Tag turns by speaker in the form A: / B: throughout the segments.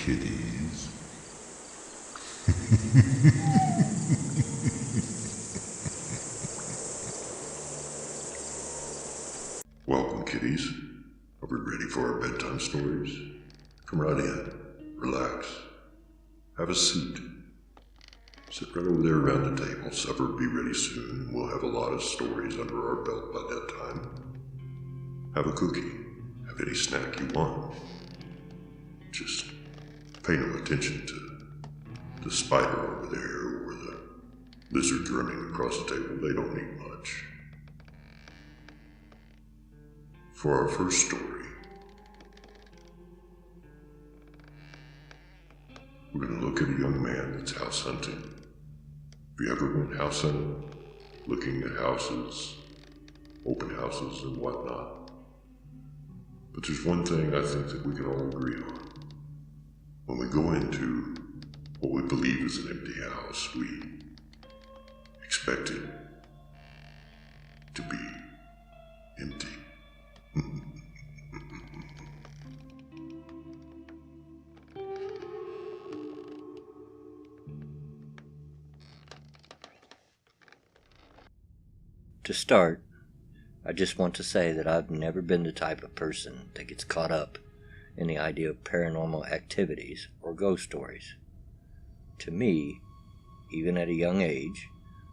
A: kitties. Welcome, kitties. Are we ready for our bedtime stories? Come right in, relax, have a seat. Sit right over there around the table. Supper will be ready soon. We'll have a lot of stories under our belt by that time. Have a cookie. Have any snack you want. Just pay no attention to the spider over there or the lizards running across the table. They don't need much. For our first story, we're going to look at a young man that's house hunting. Have you ever went house hunting? Looking at houses, open houses and whatnot. But there's one thing I think that we can all agree on. When we go into what we believe is an empty house, we expect it to be empty.
B: To start, I just want to say that I've never been the type of person that gets caught up in the idea of paranormal activities or ghost stories. To me, even at a young age,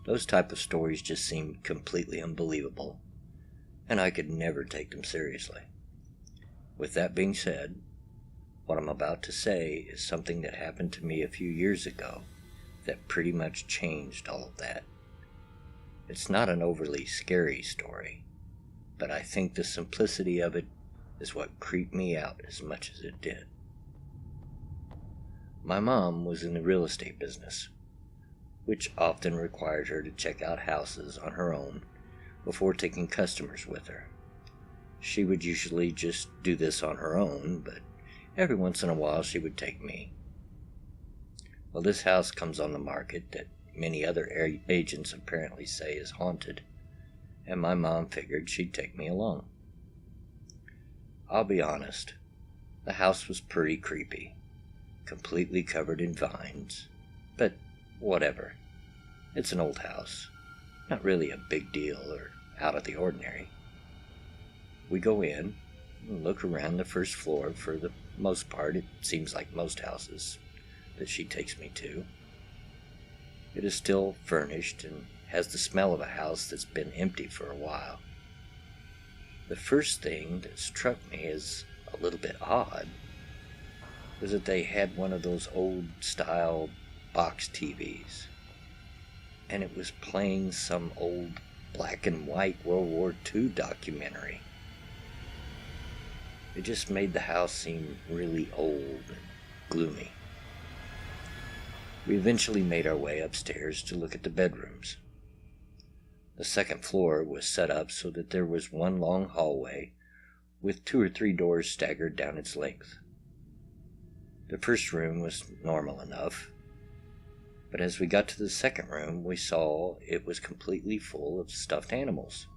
B: those type of stories just seemed completely unbelievable, and I could never take them seriously. With that being said, what I'm about to say is something that happened to me a few years ago that pretty much changed all of that. It's not an overly scary story, but I think the simplicity of it is what creeped me out as much as it did. My mom was in the real estate business, which often required her to check out houses on her own before taking customers with her. She would usually just do this on her own, but every once in a while she would take me. Well, this house comes on the market that many other agents apparently say is haunted, and my mom figured she'd take me along. I'll be honest, the house was pretty creepy, completely covered in vines, but whatever. It's an old house, not really a big deal or out of the ordinary. We go in and look around the first floor. For the most part, it seems like most houses that she takes me to. It is still furnished and has the smell of a house that's been empty for a while. The first thing that struck me as a little bit odd was that they had one of those old-style box TVs, and it was playing some old black-and-white World War II documentary. It just made the house seem really old and gloomy. We eventually made our way upstairs to look at the bedrooms. The second floor was set up so that there was one long hallway with 2 or 3 doors staggered down its length. The first room was normal enough, but as we got to the second room, we saw it was completely full of stuffed animals.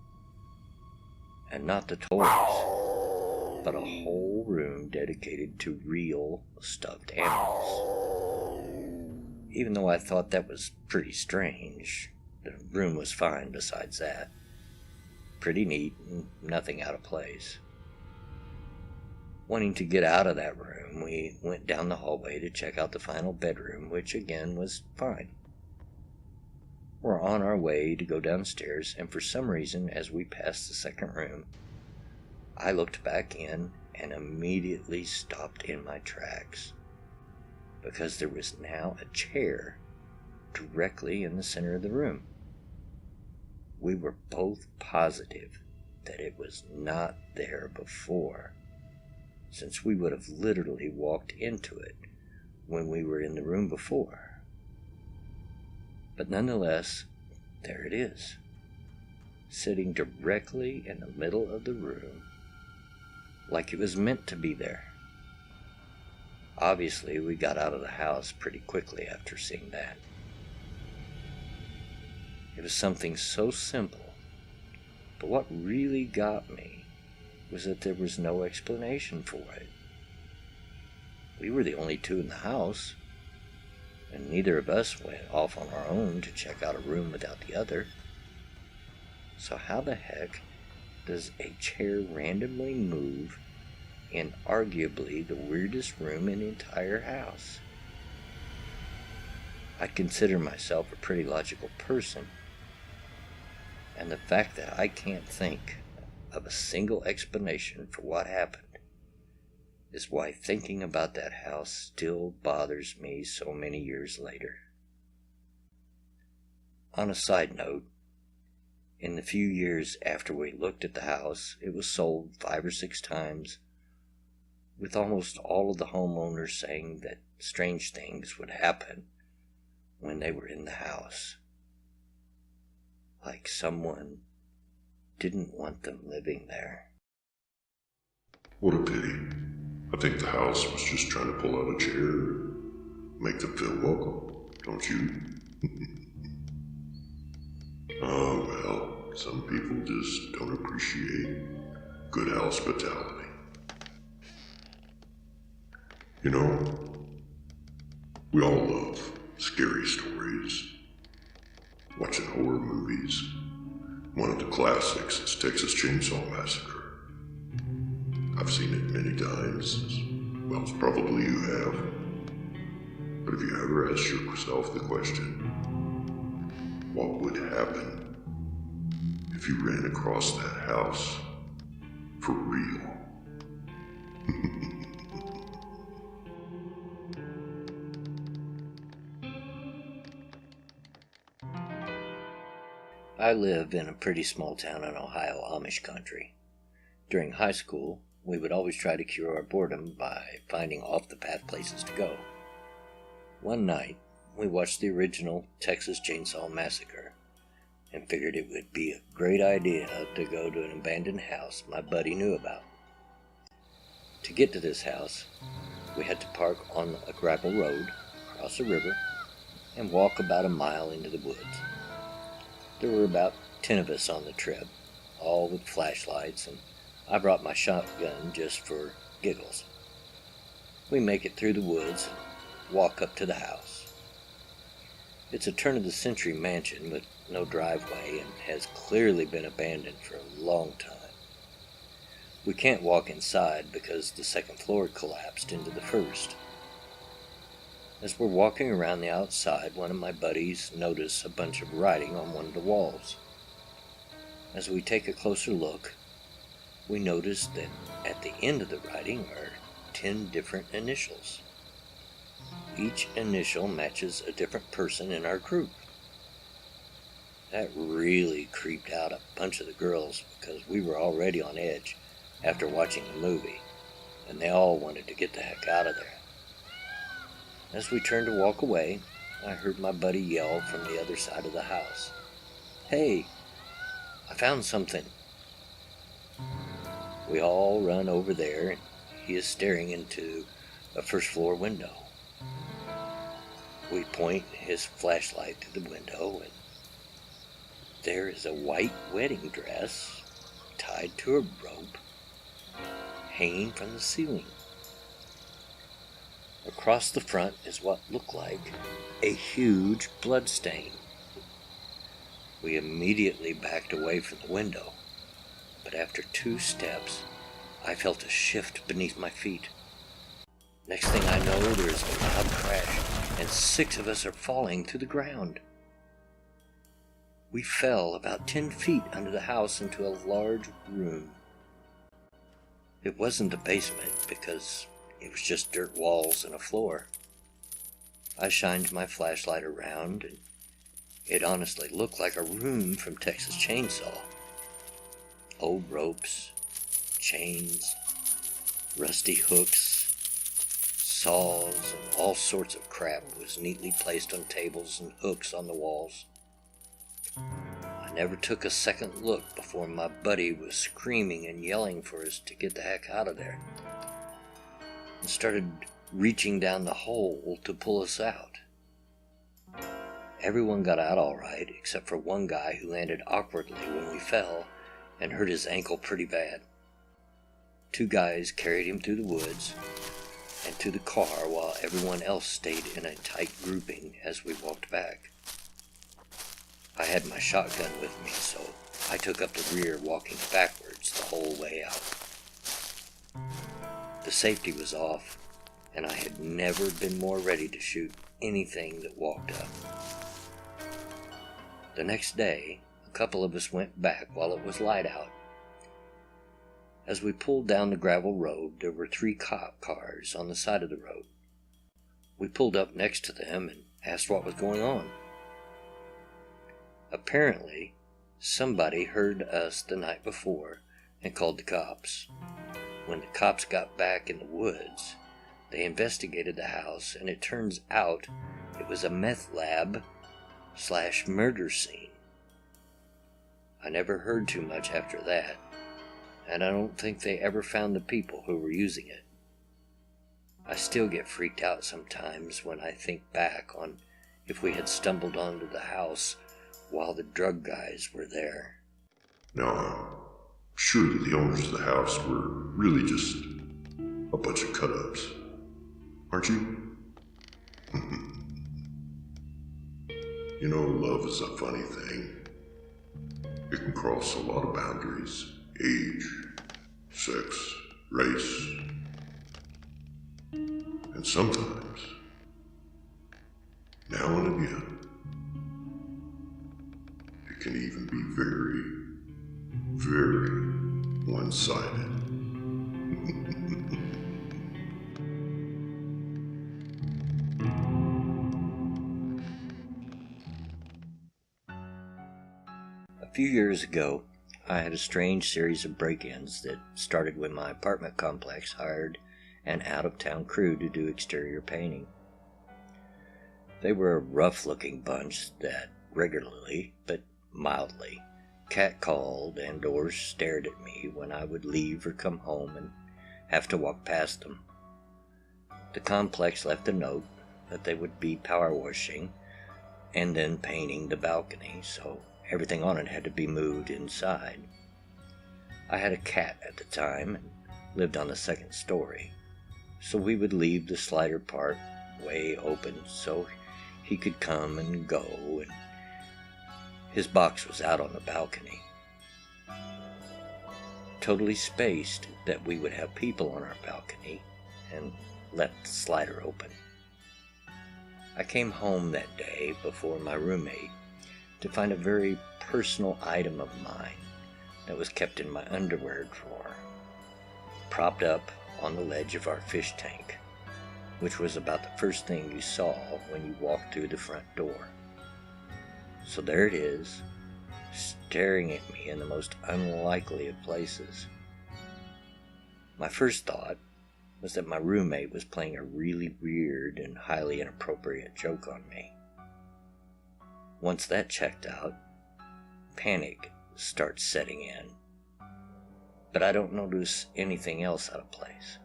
B: And not the toys, but a whole room dedicated to real stuffed animals. Even though I thought that was pretty strange, the room was fine besides that. Pretty neat and nothing out of place. Wanting to get out of that room, we went down the hallway to check out the final bedroom, which again was fine. We're on our way to go downstairs, and for some reason, as we passed the second room, I looked back in and immediately stopped in my tracks, because there was now a chair directly in the center of the room. We were both positive that it was not there before, since we would have literally walked into it when we were in the room before. But nonetheless, there it is, sitting directly in the middle of the room, like it was meant to be there. Obviously, we got out of the house pretty quickly after seeing that. It was something so simple, but what really got me was that there was no explanation for it. We were the only two in the house, and neither of us went off on our own to check out a room without the other. So how the heck does a chair randomly move in arguably the weirdest room in the entire house? I consider myself a pretty logical person, and the fact that I can't think of a single explanation for what happened is why thinking about that house still bothers me so many years later. On a side note, in the few years after we looked at the house, it was sold 5 or 6 times, with almost all of the homeowners saying that strange things would happen when they were in the house. Like someone didn't want them living there.
A: What a pity. I think the house was just trying to pull out a chair and make them feel welcome, don't you? Oh, well, some people just don't appreciate good hospitality. You know, we all love scary stories, watching horror movies. One of the classics is Texas Chainsaw Massacre. I've seen it many times, as well as probably you have. But have you ever asked yourself the question, what would happen if you ran across that house for real?
B: I live in a pretty small town in Ohio, Amish country. During high school, we would always try to cure our boredom by finding off-the-path places to go. One night, we watched the original Texas Chainsaw Massacre and figured it would be a great idea to go to an abandoned house my buddy knew about. To get to this house, we had to park on a gravel road, cross a river, and walk about a mile into the woods. There were about 10 of us on the trip, all with flashlights, and I brought my shotgun just for giggles. We make it through the woods and walk up to the house. It's a turn-of-the-century mansion with no driveway and has clearly been abandoned for a long time. We can't walk inside because the second floor collapsed into the first. As we're walking around the outside, one of my buddies noticed a bunch of writing on one of the walls. As we take a closer look, we notice that at the end of the writing are 10 different initials. Each initial matches a different person in our group. That really creeped out a bunch of the girls because we were already on edge after watching the movie, and they all wanted to get the heck out of there. As we turned to walk away, I heard my buddy yell from the other side of the house, "Hey, I found something." We all run over there, and he is staring into a first floor window. We point his flashlight to the window, and there is a white wedding dress tied to a rope hanging from the ceiling. Across the front is what looked like a huge blood stain. We immediately backed away from the window, but after 2 steps, I felt a shift beneath my feet. Next thing I know, there is a loud crash, and 6 of us are falling to the ground. We fell about 10 feet under the house into a large room. It wasn't a basement because it was just dirt walls and a floor. I shined my flashlight around, and it honestly looked like a room from Texas Chainsaw. Old ropes, chains, rusty hooks, saws, and all sorts of crap was neatly placed on tables and hooks on the walls. I never took a second look before my buddy was screaming and yelling for us to get the heck out of there, and started reaching down the hole to pull us out. Everyone got out all right, except for one guy who landed awkwardly when we fell and hurt his ankle pretty bad. 2 guys carried him through the woods, and to the car while everyone else stayed in a tight grouping as we walked back. I had my shotgun with me, so I took up the rear, walking backwards the whole way out. The safety was off, and I had never been more ready to shoot anything that walked up. The next day, a couple of us went back while it was light out. As we pulled down the gravel road, there were 3 cop cars on the side of the road. We pulled up next to them and asked what was going on. Apparently, somebody heard us the night before and called the cops. When the cops got back in the woods, they investigated the house, and it turns out it was a meth lab / murder scene. I never heard too much after that, and I don't think they ever found the people who were using it. I still get freaked out sometimes when I think back on if we had stumbled onto the house while the drug guys were there.
A: Now, I'm sure that the owners of the house were really just a bunch of cut-ups, aren't you? You know, love is a funny thing. It can cross a lot of boundaries: age, sex, race, and sometimes, now and again, it can even be very, very one-sided.
B: A few years ago, I had a strange series of break-ins that started when my apartment complex hired an out-of-town crew to do exterior painting. They were a rough-looking bunch that regularly, but mildly, catcalled and or stared at me when I would leave or come home and have to walk past them. The complex left a note that they would be power washing and then painting the balcony, so everything on it had to be moved inside. I had a cat at the time and lived on the 2nd story, so we would leave the slider part way open so he could come and go, and his box was out on the balcony. Totally spaced that we would have people on our balcony and left the slider open. I came home that day before my roommate to find a very personal item of mine that was kept in my underwear drawer, propped up on the ledge of our fish tank, which was about the first thing you saw when you walked through the front door. So there it is, staring at me in the most unlikely of places. My first thought was that my roommate was playing a really weird and highly inappropriate joke on me. Once that checked out, panic starts setting in, but I don't notice anything else out of place.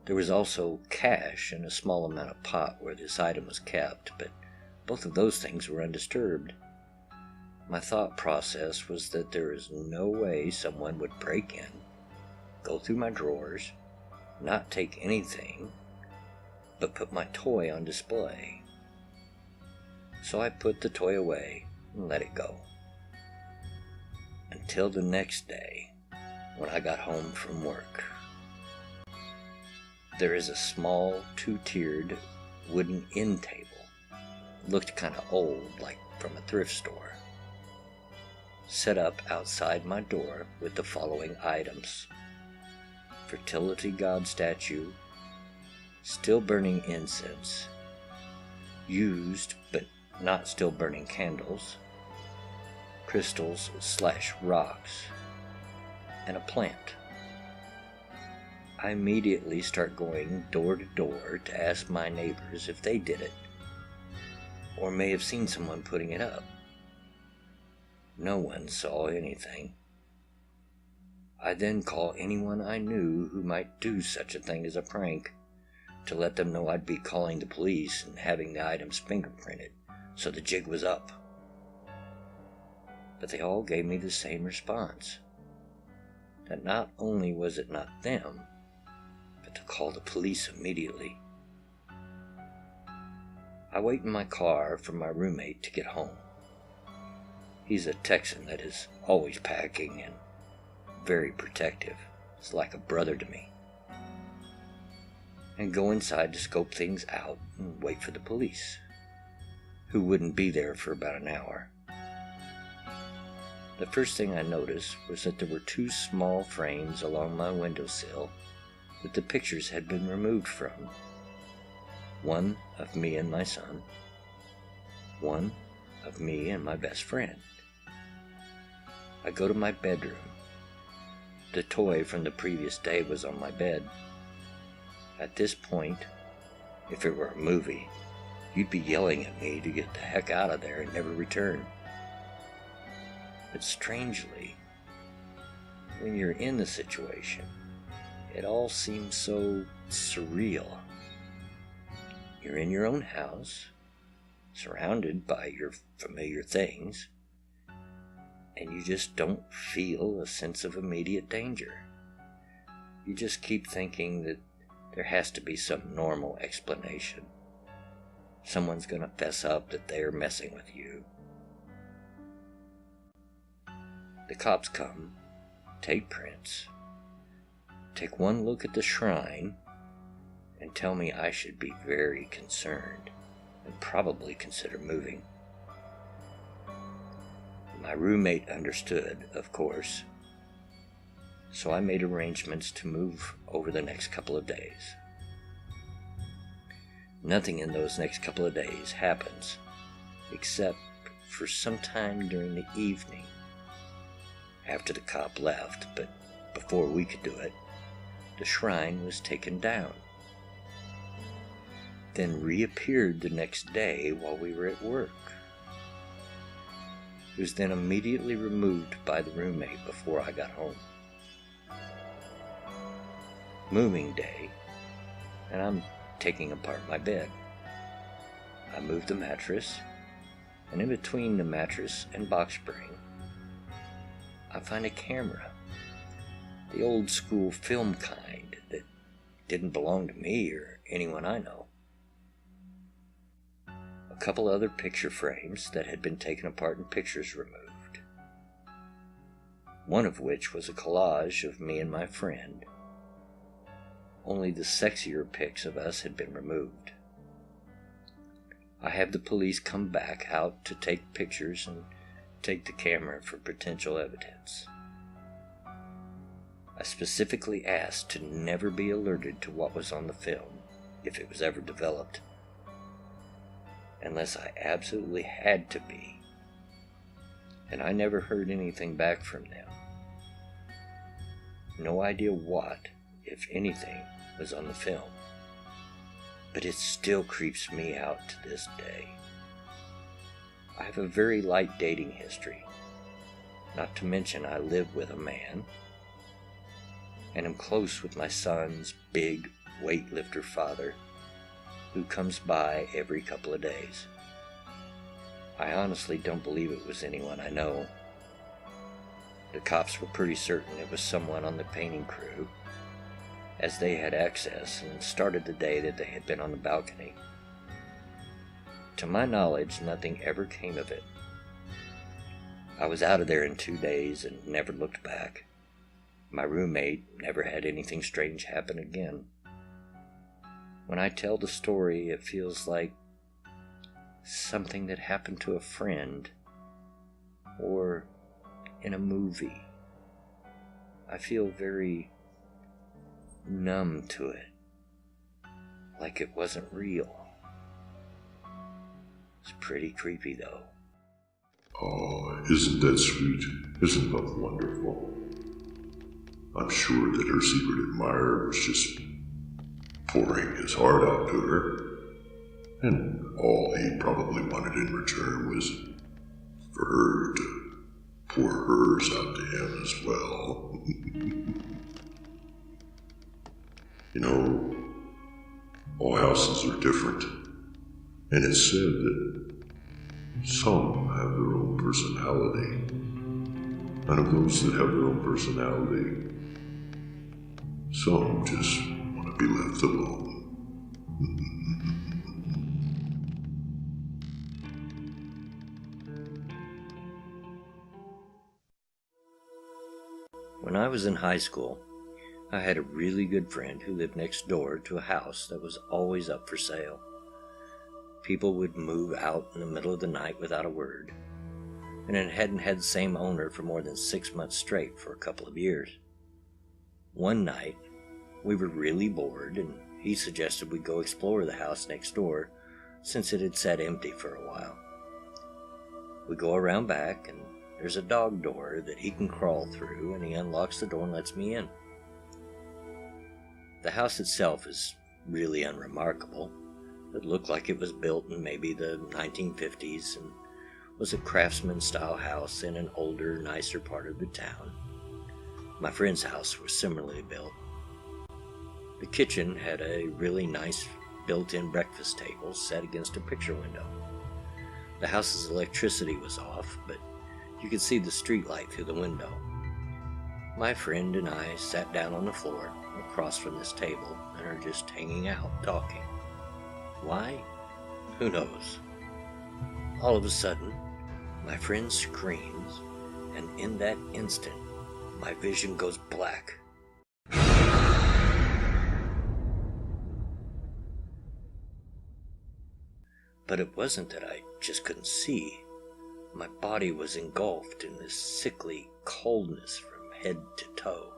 B: There was also cash and a small amount of pot where this item was kept, but both of those things were undisturbed. My thought process was that there is no way someone would break in, go through my drawers, not take anything, but put my toy on display. So I put the toy away and let it go. Until the next day, when I got home from work. There is a small 2-tiered wooden end table. It looked kind of old, like from a thrift store. Set up outside my door with the following items: fertility god statue, still burning incense, used but not still burning candles, crystals / rocks, and a plant. I immediately start going door to door to ask my neighbors if they did it, or may have seen someone putting it up. No one saw anything. I then call anyone I knew who might do such a thing as a prank to let them know I'd be calling the police and having the items fingerprinted, so the jig was up. But they all gave me the same response, that not only was it not them, to call the police immediately. I wait in my car for my roommate to get home. He's a Texan that is always packing and very protective. It's like a brother to me. And go inside to scope things out and wait for the police, who wouldn't be there for about an hour. The first thing I noticed was that there were 2 small frames along my windowsill that the pictures had been removed from. One of me and my son, one of me and my best friend. I go to my bedroom. The toy from the previous day was on my bed. At this point, if it were a movie, you'd be yelling at me to get the heck out of there and never return. But strangely, when you're in the situation, it all seems so surreal. You're in your own house, surrounded by your familiar things, and you just don't feel a sense of immediate danger. You just keep thinking that there has to be some normal explanation. Someone's gonna fess up that they're messing with you. The cops come, take prints, take one look at the shrine, and tell me I should be very concerned and probably consider moving. My roommate understood, of course, so I made arrangements to move over the next couple of days. Nothing in those next couple of days happens, except for some time during the evening, after the cop left, but before we could do it, the shrine was taken down, then reappeared the next day while we were at work. It was then immediately removed by the roommate before I got home. Moving day, and I'm taking apart my bed. I move the mattress, and in between the mattress and box spring, I find a camera, the old school film kind that didn't belong to me or anyone I know. A couple other picture frames that had been taken apart and pictures removed, one of which was a collage of me and my friend. Only the sexier pics of us had been removed. I have the police come back out to take pictures and take the camera for potential evidence. I specifically asked to never be alerted to what was on the film, if it was ever developed, unless I absolutely had to be, and I never heard anything back from them. No idea what, if anything, was on the film, but it still creeps me out to this day. I have a very light dating history, not to mention I live with a man, and am close with my son's big weightlifter father, who comes by every couple of days. I honestly don't believe it was anyone I know. The cops were pretty certain it was someone on the painting crew, as they had access and started the day that they had been on the balcony. To my knowledge, nothing ever came of it. I was out of there in 2 days and never looked back. My roommate never had anything strange happen again. When I tell the story, it feels like something that happened to a friend or in a movie. I feel very numb to it, like it wasn't real. It's pretty creepy though.
A: Oh, isn't that sweet? Isn't that wonderful? I'm sure that her secret admirer was just pouring his heart out to her, and all he probably wanted in return was for her to pour hers out to him as well. You know, all houses are different, and it's said that some have their own personality, and of those that have their own personality, some just want to not be left alone.
B: When I was in high school, I had a really good friend who lived next door to a house that was always up for sale. People would move out in the middle of the night without a word, and it hadn't had the same owner for more than 6 months straight for a couple of years. One night, we were really bored, and he suggested we go explore the house next door since it had sat empty for a while. We go around back, and there's a dog door that he can crawl through, and he unlocks the door and lets me in. The house itself is really unremarkable. It looked like it was built in maybe the 1950s and was a craftsman-style house in an older, nicer part of the town. My friend's house was similarly built. The kitchen had a really nice built-in breakfast table set against a picture window. The house's electricity was off, but you could see the streetlight through the window. My friend and I sat down on the floor across from this table and are just hanging out, talking. Why? Who knows? All of a sudden, my friend screams, and in that instant, my vision goes black. But it wasn't that I just couldn't see. My body was engulfed in this sickly coldness from head to toe.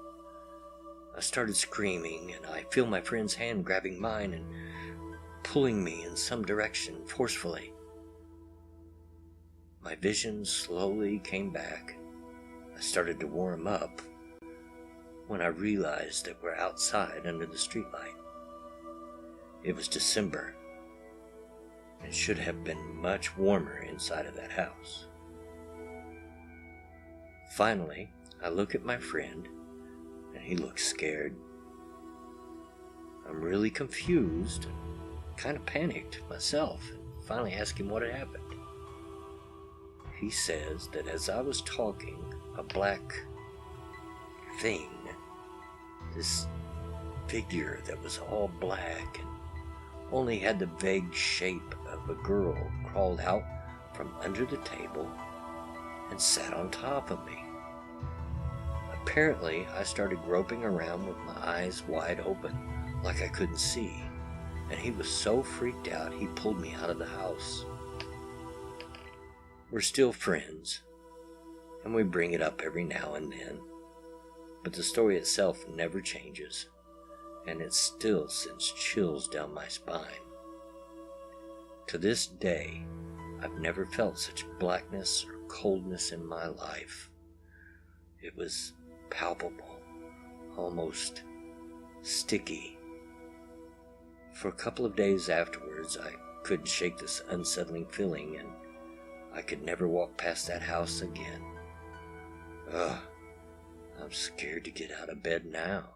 B: I started screaming, and I feel my friend's hand grabbing mine and pulling me in some direction forcefully. My vision slowly came back. I started to warm up when I realized that we're outside under the streetlight. It was December. It should have been much warmer inside of that house. Finally, I look at my friend, and he looks scared. I'm really confused and kind of panicked myself, and finally ask him what had happened. He says that as I was talking, a black thing, this figure that was all black and only had the vague shape of a girl, crawled out from under the table and sat on top of me. Apparently, I started groping around with my eyes wide open, like I couldn't see, and he was so freaked out he pulled me out of the house. We're still friends, and we bring it up every now and then, but the story itself never changes, and it still sends chills down my spine. To this day, I've never felt such blackness or coldness in my life. It was palpable, almost sticky. For a couple of days afterwards, I couldn't shake this unsettling feeling, and I could never walk past that house again. I'm scared to get out of bed now.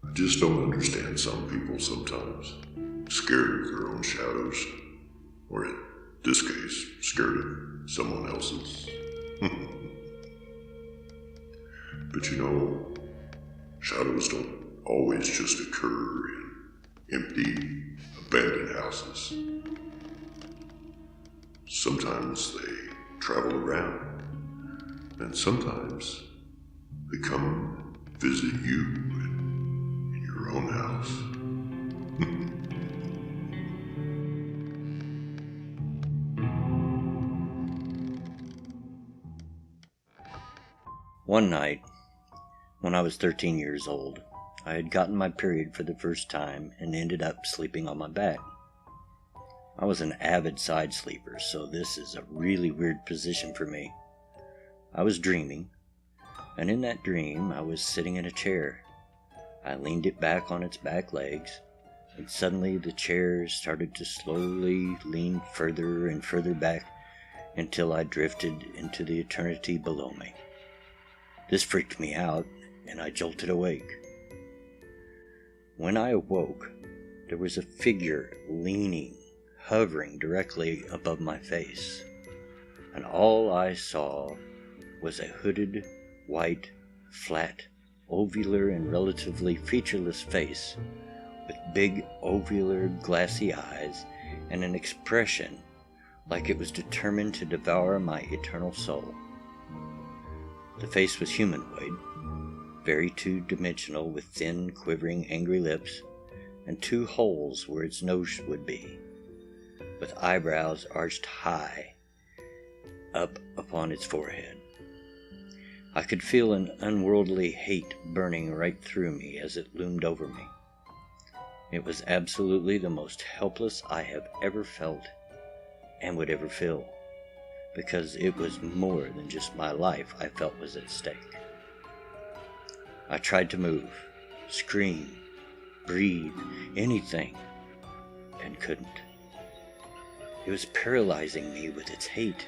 A: I just don't understand some people sometimes. Scared of their own shadows. Or in this case, scared of someone else's. But you know, shadows don't always just occur in empty, abandoned houses. Sometimes they travel around, and sometimes they come visit you in your own house.
B: One night, when I was 13 years old, I had gotten my period for the first time and ended up sleeping on my back. I was an avid side sleeper, so this is a really weird position for me. I was dreaming, and in that dream I was sitting in a chair. I leaned it back on its back legs, and suddenly the chair started to slowly lean further and further back until I drifted into the eternity below me. This freaked me out, and I jolted awake. When I awoke, there was a figure leaning, hovering directly above my face, and all I saw was a hooded, white, flat, ovular, and relatively featureless face with big, ovular, glassy eyes, and an expression like it was determined to devour my eternal soul. The face was humanoid, very two-dimensional, with thin, quivering, angry lips, and 2 holes where its nose would be, with eyebrows arched high up upon its forehead. I could feel an unworldly hate burning right through me as it loomed over me. It was absolutely the most helpless I have ever felt and would ever feel, because it was more than just my life I felt was at stake. I tried to move, scream, breathe, anything, and couldn't. It was paralyzing me with its hate.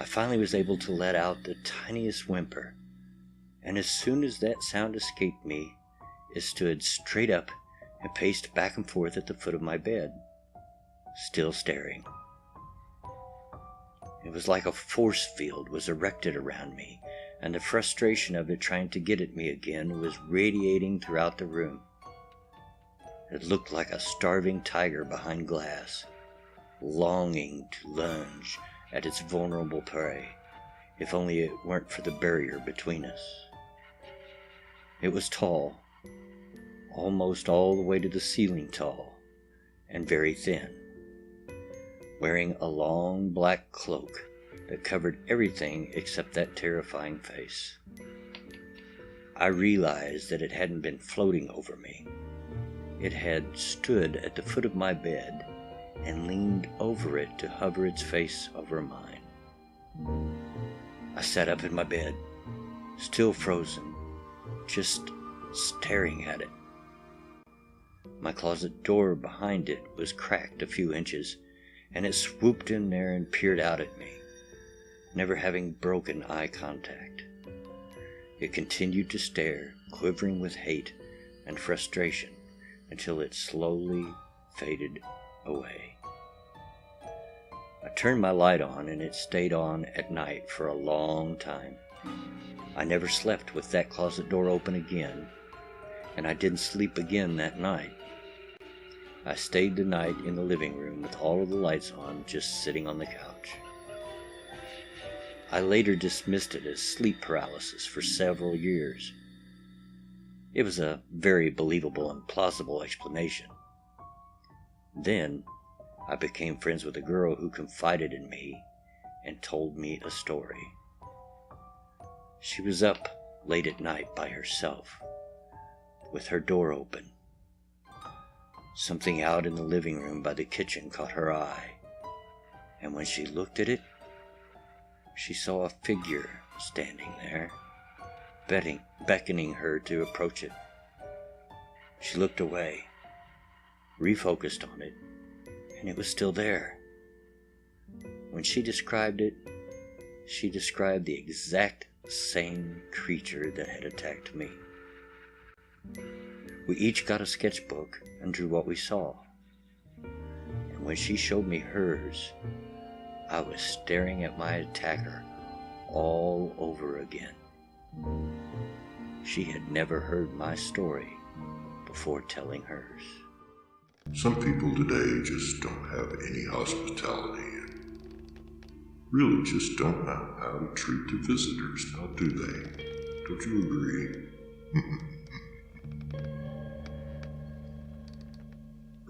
B: I finally was able to let out the tiniest whimper, and as soon as that sound escaped me, it stood straight up and paced back and forth at the foot of my bed, still staring. It was like a force field was erected around me, and the frustration of it trying to get at me again was radiating throughout the room. It looked like a starving tiger behind glass, longing to lunge at its vulnerable prey, if only it weren't for the barrier between us. It was tall, almost all the way to the ceiling tall, and very thin, wearing a long black cloak that covered everything except that terrifying face. I realized that it hadn't been floating over me. It had stood at the foot of my bed and leaned over it to hover its face over mine. I sat up in my bed, still frozen, just staring at it. My closet door behind it was cracked a few inches, and it swooped in there and peered out at me, never having broken eye contact. It continued to stare, quivering with hate and frustration, until it slowly faded away. I turned my light on, and it stayed on at night for a long time. I never slept with that closet door open again, and I didn't sleep again that night. I stayed the night in the living room with all of the lights on, just sitting on the couch. I later dismissed it as sleep paralysis for several years. It was a very believable and plausible explanation. Then, I became friends with a girl who confided in me and told me a story. She was up late at night by herself, with her door open. Something out in the living room by the kitchen caught her eye, and when she looked at it, she saw a figure standing there, beckoning her to approach it. She looked away, refocused on it, and it was still there. When she described it, she described the exact same creature that had attacked me. We each got a sketchbook and drew what we saw. And when she showed me hers, I was staring at my attacker all over again. She had never heard my story before telling hers.
A: Some people today just don't have any hospitality and really just don't know how to treat their visitors, now do they? Don't you agree?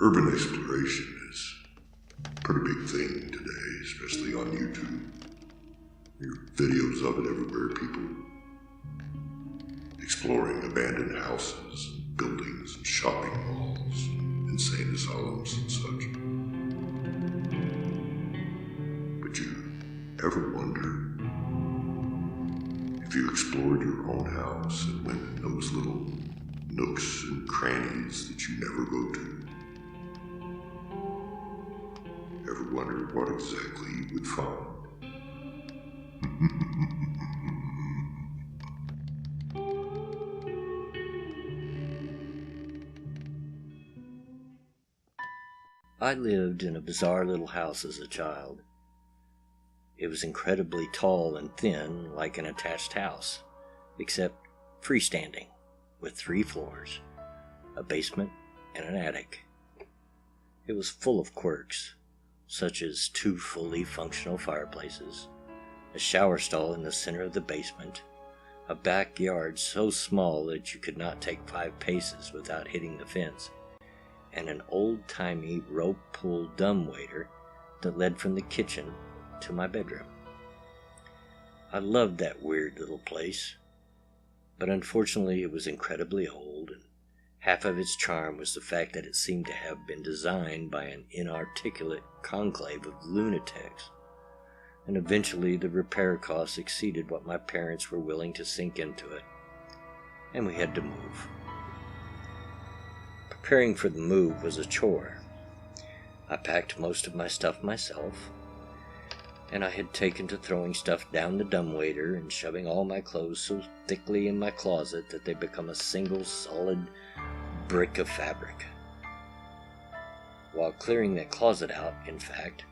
A: Urban exploration is a pretty big thing today, especially on YouTube. There are videos of it everywhere, people exploring abandoned houses, buildings, and shopping malls, insane asylums and such. But you ever wonder if you explored your own house and went in those little nooks and crannies that you never go to? Ever wonder what exactly you would find?
B: I lived in a bizarre little house as a child. It was incredibly tall and thin, like an attached house, except freestanding, with 3 floors, a basement, and an attic. It was full of quirks, such as 2 fully functional fireplaces, a shower stall in the center of the basement, a backyard so small that you could not take 5 paces without hitting the fence, and an old-timey rope-pull dumbwaiter that led from the kitchen to my bedroom. I loved that weird little place, but unfortunately it was incredibly old, and half of its charm was the fact that it seemed to have been designed by an inarticulate conclave of lunatics, and eventually the repair costs exceeded what my parents were willing to sink into it, and we had to move. Preparing for the move was a chore. I packed most of my stuff myself, and I had taken to throwing stuff down the dumbwaiter and shoving all my clothes so thickly in my closet that they become a single solid brick of fabric. While clearing that closet out, in fact,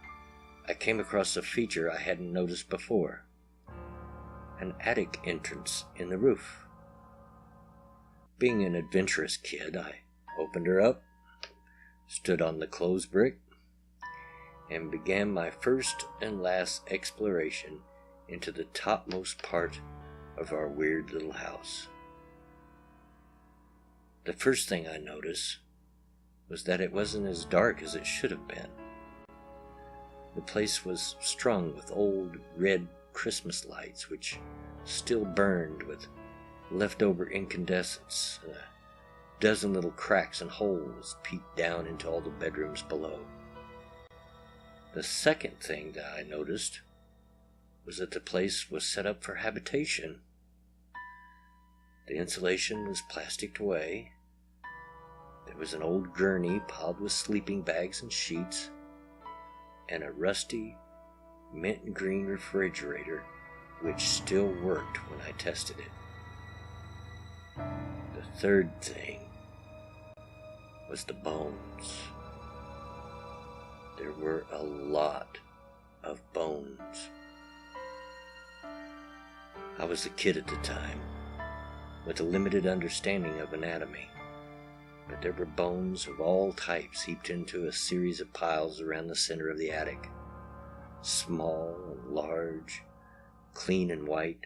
B: I came across a feature I hadn't noticed before: an attic entrance in the roof. Being an adventurous kid, I opened her up, stood on the clothes brick, and began my first and last exploration into the topmost part of our weird little house. The first thing I noticed was that it wasn't as dark as it should have been. The place was strung with old red Christmas lights which still burned with leftover incandescence, and a dozen little cracks and holes peeked down into all the bedrooms below. The second thing that I noticed was that the place was set up for habitation. The insulation was plasticed away. There was an old gurney piled with sleeping bags and sheets, and a rusty mint and green refrigerator which still worked when I tested it. The third thing was the bones. There were a lot of bones. I was a kid at the time, with a limited understanding of anatomy, but there were bones of all types heaped into a series of piles around the center of the attic. Small and large, clean and white,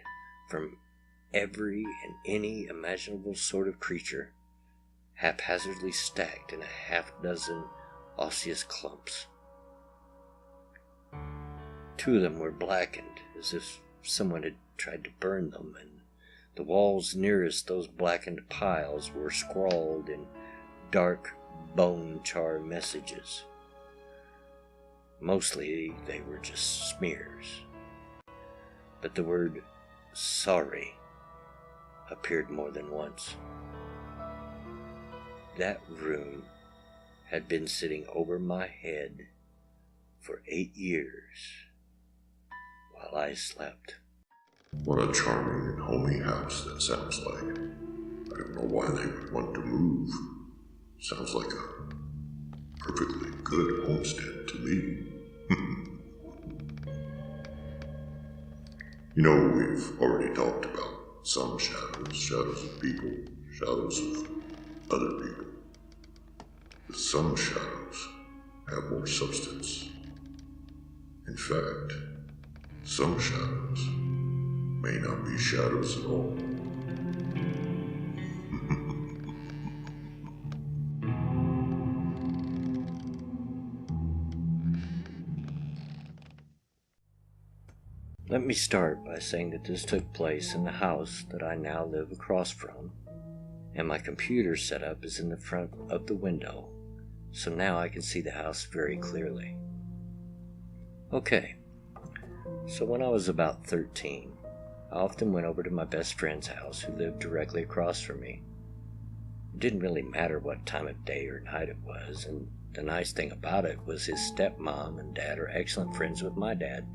B: from every and any imaginable sort of creature, haphazardly stacked in a half-dozen osseous clumps. 2 of them were blackened, as if someone had tried to burn them, and the walls nearest those blackened piles were scrawled in dark bone char messages. Mostly they were just smears, but the word "sorry" appeared more than once. That room had been sitting over my head for 8 years while I slept.
A: What a charming and homey house that sounds like. I don't know why they would want to move. Sounds like a perfectly good homestead to me. You know, we've already talked about some shadows, shadows of people, shadows of other people. But some shadows have more substance. In fact, some shadows may not be shadows at all.
B: Let me start by saying that this took place in the house that I now live across from, and my computer setup is in the front of the window, so now I can see the house very clearly. Okay, so when I was about 13, I often went over to my best friend's house, who lived directly across from me. It didn't really matter what time of day or night it was, and the nice thing about it was his stepmom and dad are excellent friends with my dad,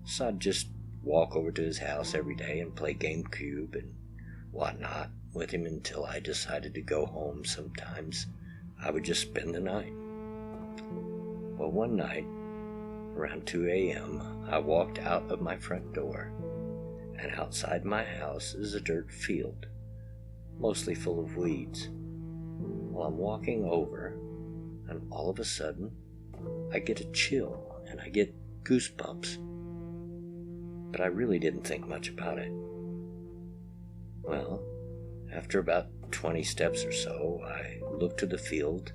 B: so I'd just walk over to his house every day and play GameCube and whatnot with him until I decided to go home. Sometimes I would just spend the night. Well, one night, around 2 a.m., I walked out of my front door, and outside my house is a dirt field, mostly full of weeds. Well, I'm walking over, and all of a sudden, I get a chill and I get goosebumps. But I really didn't think much about it. Well, after about 20 steps or so, I look to the field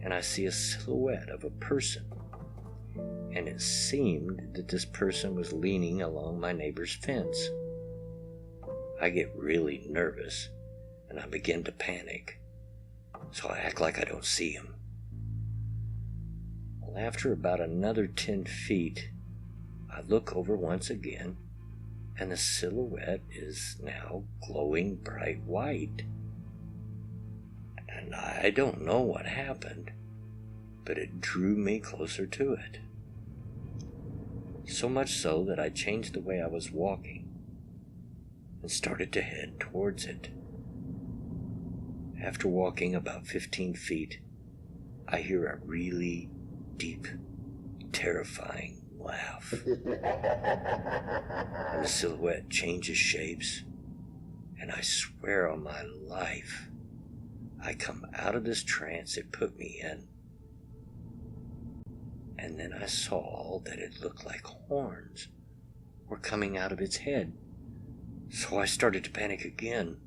B: and I see a silhouette of a person. And it seemed that this person was leaning along my neighbor's fence. I get really nervous and I begin to panic, so I act like I don't see him. Well, after about another 10 feet, I look over once again, and the silhouette is now glowing bright white. And I don't know what happened, but it drew me closer to it. So much so that I changed the way I was walking and started to head towards it. After walking about 15 feet, I hear a really deep, terrifying laugh. And the silhouette changes shapes, and I swear on my life, I come out of this trance it put me in. And then I saw that it looked like horns were coming out of its head. So I started to panic again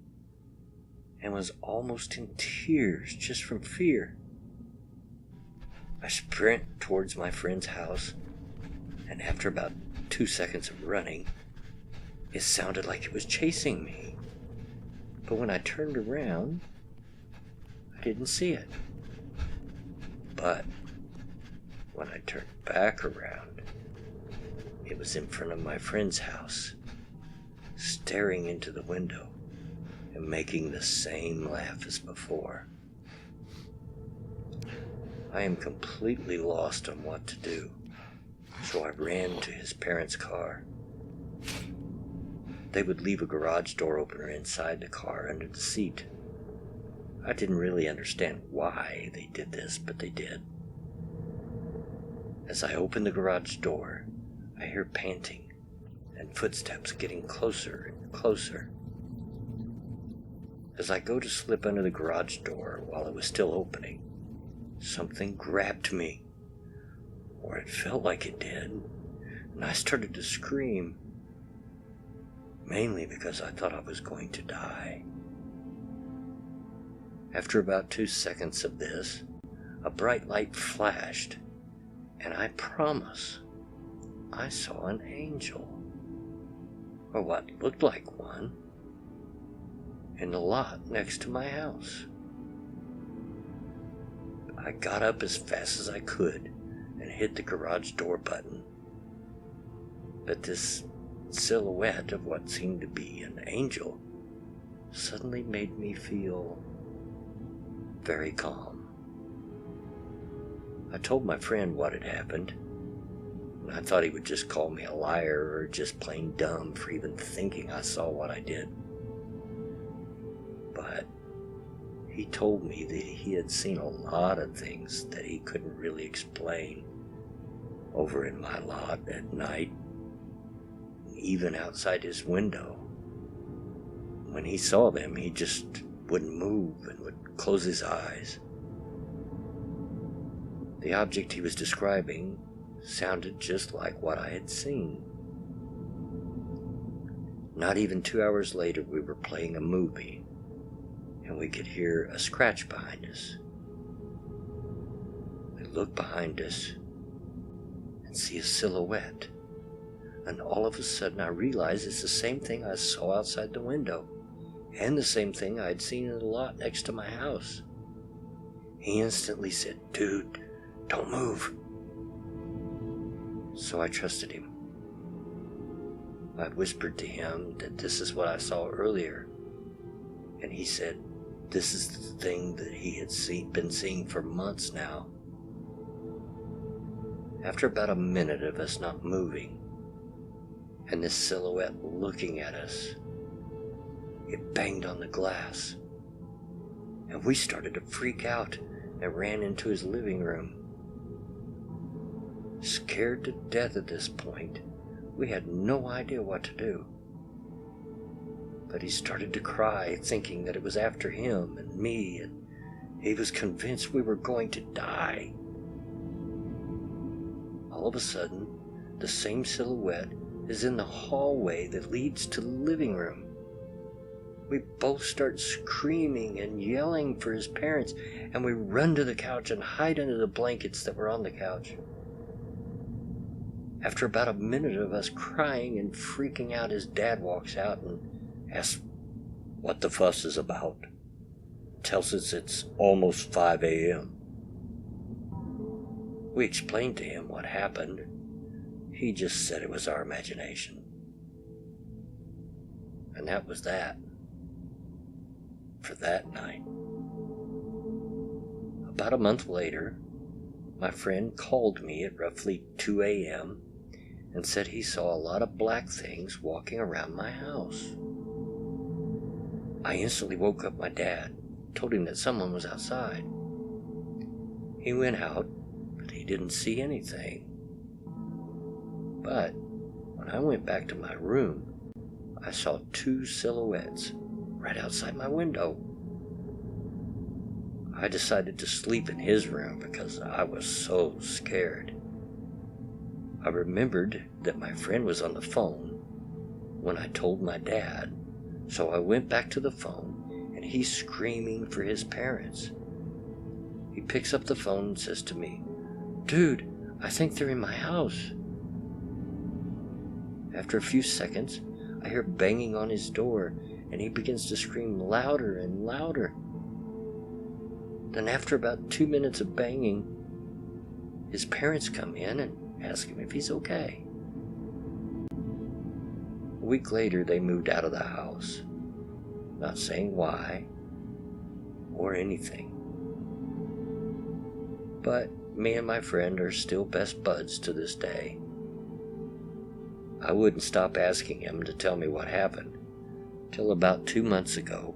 B: and was almost in tears just from fear. I sprint towards my friend's house, and after about 2 seconds of running, it sounded like it was chasing me. But when I turned around, I didn't see it. But when I turned back around, it was in front of my friend's house, staring into the window and making the same laugh as before. I am completely lost on what to do, so I ran to his parents' car. They would leave a garage door opener inside the car under the seat. I didn't really understand why they did this, but they did. As I open the garage door, I hear panting and footsteps getting closer and closer. As I go to slip under the garage door while it was still opening, something grabbed me, or it felt like it did, and I started to scream, mainly because I thought I was going to die. After about 2 seconds of this, a bright light flashed, and I promise I saw an angel, or what looked like one, in the lot next to my house. I got up as fast as I could and hit the garage door button. But this silhouette of what seemed to be an angel suddenly made me feel very calm. I told my friend what had happened, and I thought he would just call me a liar or just plain dumb for even thinking I saw what I did. But he told me that he had seen a lot of things that he couldn't really explain over in my lot at night, even outside his window. When he saw them, he just wouldn't move and would close his eyes. The object he was describing sounded just like what I had seen. Not even 2 hours later, we were playing a movie, and we could hear a scratch behind us. We look behind us and see a silhouette, and all of a sudden I realize it's the same thing I saw outside the window, and the same thing I'd seen in the lot next to my house. He instantly said, "Dude, don't move." So I trusted him. I whispered to him that this is what I saw earlier, and he said this is the thing that he had been seeing for months now. After about a minute of us not moving, and this silhouette looking at us, it banged on the glass, and we started to freak out and ran into his living room. Scared to death at this point, we had no idea what to do. But he started to cry, thinking that it was after him and me, and He was convinced we were going to die. All of a sudden, the same silhouette is in the hallway that leads to the living room. We both start screaming and yelling for his parents, and we run to the couch and hide under the blankets that were on the couch. After about a minute of us crying and freaking out, his dad walks out and asks what the fuss is about. Tells us it's almost 5 a.m. We explained to him what happened. He just said it was our imagination. And that was that. For that night. About a month later, my friend called me at roughly 2 a.m. and said he saw a lot of black things walking around my house. I instantly woke up my dad, told him that someone was outside. He went out, but he didn't see anything. But when I went back to my room, I saw 2 silhouettes right outside my window. I decided to sleep in his room because I was so scared. I remembered that my friend was on the phone when I told my dad, so I went back to the phone and he's screaming for his parents. He picks up the phone and says to me, "Dude, I think they're in my house." After a few seconds, I hear banging on his door and he begins to scream louder and louder. Then after about 2 minutes of banging, his parents come in and ask him if he's okay. A week later, they moved out of the house, not saying why or anything. But me and my friend are still best buds to this day. I wouldn't stop asking him to tell me what happened till about 2 months ago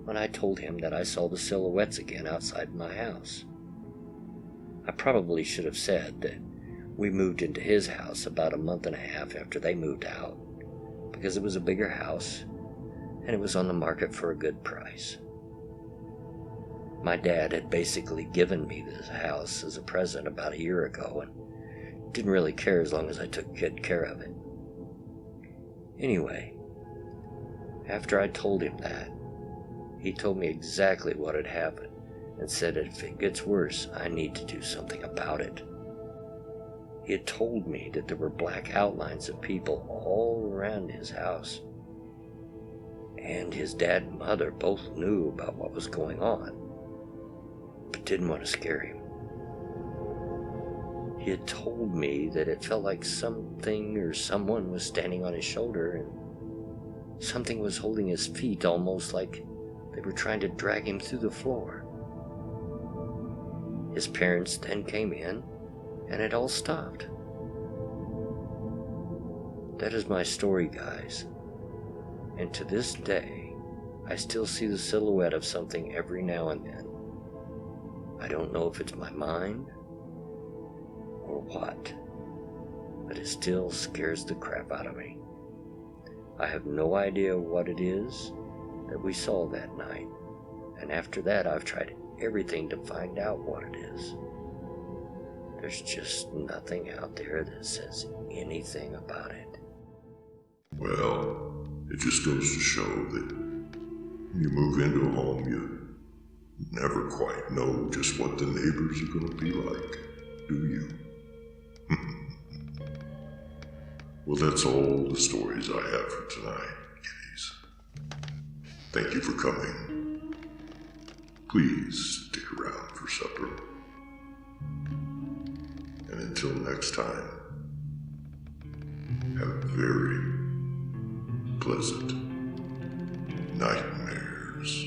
B: when I told him that I saw the silhouettes again outside my house. I probably should have said that we moved into his house about a month and a half after they moved out because it was a bigger house and it was on the market for a good price. My dad had basically given me this house as a present about a year ago and didn't really care as long as I took good care of it. Anyway, after I told him that, he told me exactly what had happened and said that if it gets worse, I need to do something about it. He had told me that there were black outlines of people all around his house, and his dad and mother both knew about what was going on, but didn't want to scare him. He had told me that it felt like something or someone was standing on his shoulder and something was holding his feet, almost like they were trying to drag him through the floor. His parents then came in and it all stopped. That is my story, guys. And to this day, I still see the silhouette of something every now and then. I don't know if it's my mind or what, but it still scares the crap out of me. I have no idea what it is that we saw that night, and after that I've tried everything to find out what it is. There's just nothing out there that says anything about it.
A: Well, it just goes to show that when you move into a home, you never quite know just what the neighbors are going to be like, do you? Well, that's all the stories I have for tonight, kiddies. Thank you for coming. Please stick around for supper. And until next time, have very pleasant nightmares.